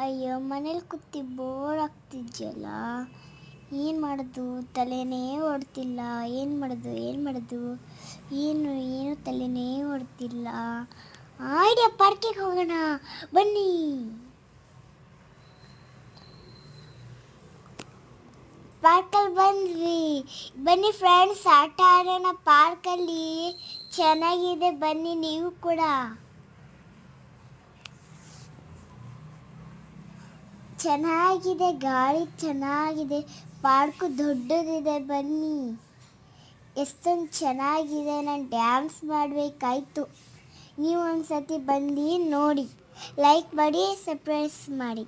ಅಯ್ಯೋ ಮನೇಲಿ ಕೂತಿ ಬೋರ್ ಆಗ್ತಿದ್ಯಲ್ಲ, ಏನು ಮಾಡೋದು ತಲೆನೇ ಓಡ್ತಿಲ್ಲ. ಏನು ತಲೆನೇ ಓಡ್ತಿಲ್ಲ. ಐಡಿಯಾ, ಪಾರ್ಕಿಗೆ ಹೋಗೋಣ ಬನ್ನಿ. ಪಾರ್ಕಲ್ಲಿ ಬನ್ನಿ ಫ್ರೆಂಡ್ಸ್, ಆಟ ಆಡೋಣ ಪಾರ್ಕಲ್ಲಿ. ಚೆನ್ನಾಗಿದೆ, ಬನ್ನಿ ನೀವು ಕೂಡ. ಚೆನ್ನಾಗಿದೆ, ಗಾಳಿ ಚೆನ್ನಾಗಿದೆ, ಪಾರ್ಕು ದೊಡ್ಡದಿದೆ, ಬನ್ನಿ. ಎಷ್ಟೊಂದು ಚೆನ್ನಾಗಿದೆ, ನಾನು ಡ್ಯಾನ್ಸ್ ಮಾಡಬೇಕಾಯ್ತು. ನೀವು ಒಂದ್ಸತಿ ಬಂದು ನೋಡಿ, ಲೈಕ್ ಮಾಡಿ, ಸಬ್ಸ್ಕ್ರೈಬ್ ಮಾಡಿ.